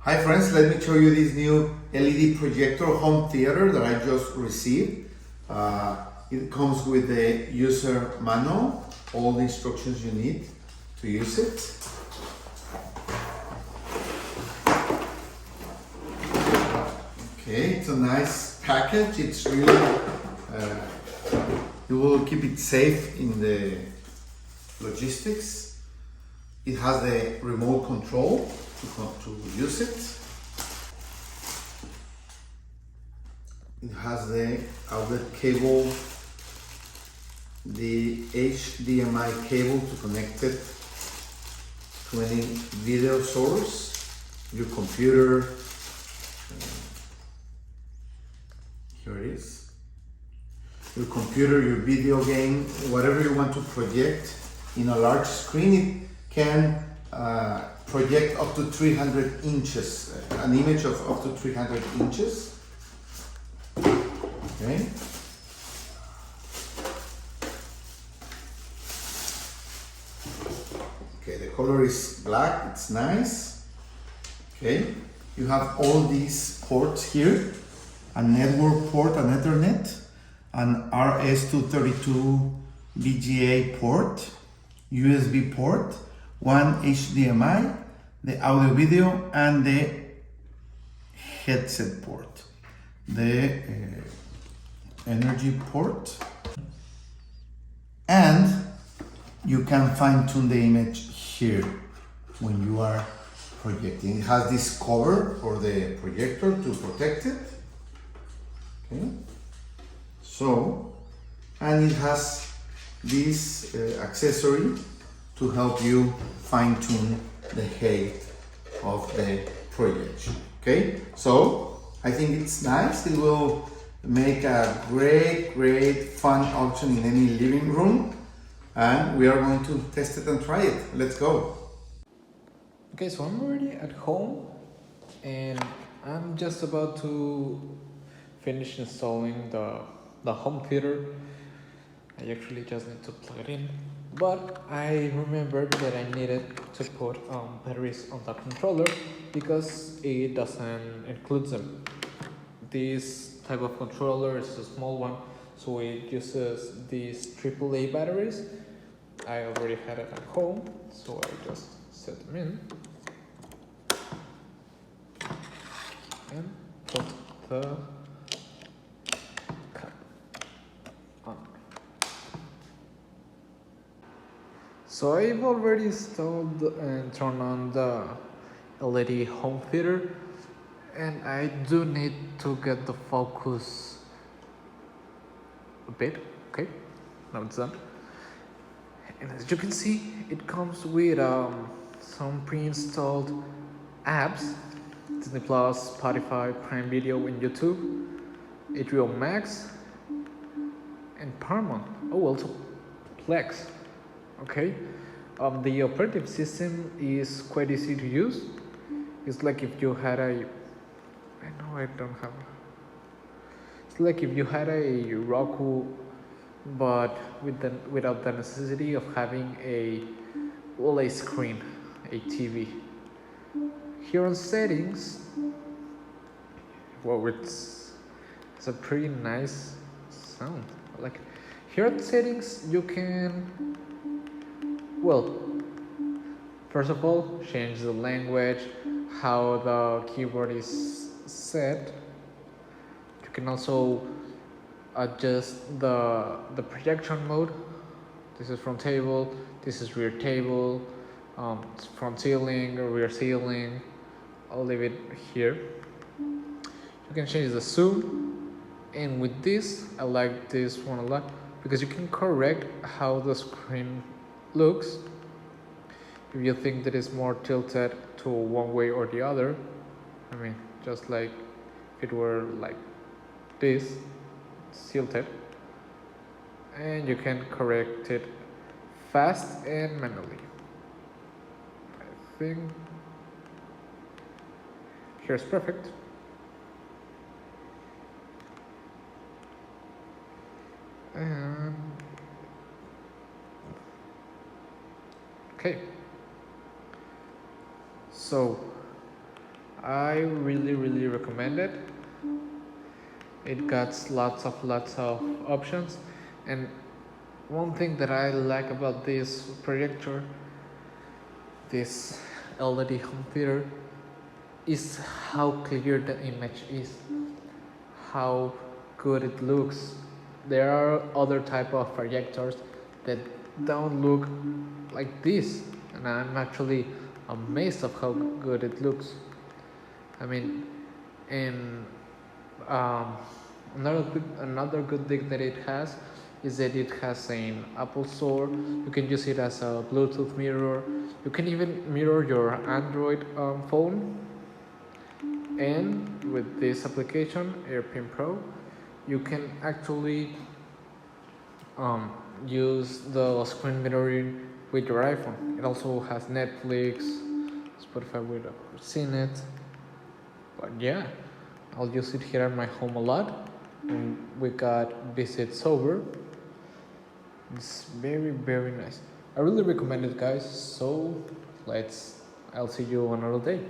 Hi friends, let me show you this new LED projector home theater that I just received. It comes with the user manual, all the instructions you need to use it. Okay, it's a nice package. It's really, you will keep it safe in the logistics. It has the remote control to use it. It has the outlet cable, the HDMI cable to connect it to any video source, your computer. Here it is. Your computer, your video game, whatever you want to project in a large screen, it can project up to 300 inches, an image of up to 300 inches. Okay. Okay, the color is black, it's nice. Okay, you have all these ports here, a network port, an Ethernet, an RS-232 VGA port, USB port, one HDMI, the audio video, and the headset port, the energy port, and you can fine-tune the image here when you are projecting. It has this cover for the projector to protect it. Okay, so, and it has this accessory to help you fine-tune the height of the projection. Okay, so I think it's nice. It will make a great fun option in any living room, and we are going to test it and try it. Let's go. Okay, so I'm already at home and I'm just about to finish installing the home theater. I actually just need to plug it in, but I remembered that I needed to put batteries on the controller because it doesn't include them. This type of controller is a small one, so it uses these AAA batteries. I already had it at home, so I just set them in and put the cap on. So I've already installed and turned on the LED home theater, and I do need to get the focus a bit. Okay, now it's done. And as you can see, it comes with some pre-installed apps: Disney Plus, Spotify, Prime Video, and YouTube, HBO Max, and Paramount. Oh, also Plex. Okay, the operating system is quite easy to use. It's like if you had a, I know I don't have, it's like if you had a Roku, but without the necessity of having a screen, a TV. Here on settings, well, it's a pretty nice sound. Like here on settings, you can, well, first of all, change the language, how the keyboard is set. You can also adjust the projection mode. This is front table, this is rear table, front ceiling, rear ceiling. I'll leave it here. You can change the zoom, and with this, I like this one a lot because you can correct how the screen looks. If you think that it's more tilted to one way or the other, I mean, just like if it were like this, tilted, and you can correct it fast and manually. I think here's perfect. And okay, so I really recommend it. It got lots of options, and one thing that I like about this projector, this LED home theater, is how clear the image is, how good it looks. There are other type of projectors that don't look like this, and I'm actually amazed of how good it looks. I mean, and um, another good thing that it has is that it has an Apple Store. You can use it as a Bluetooth mirror. You can even mirror your Android phone. And with this application, AirPin Pro, you can actually use the screen mirroring with your iPhone. It also has Netflix, Spotify, we've seen it. But yeah, I'll use it here at my home a lot. And we got visits over. It's very nice. I really recommend it, guys. So I'll see you another day.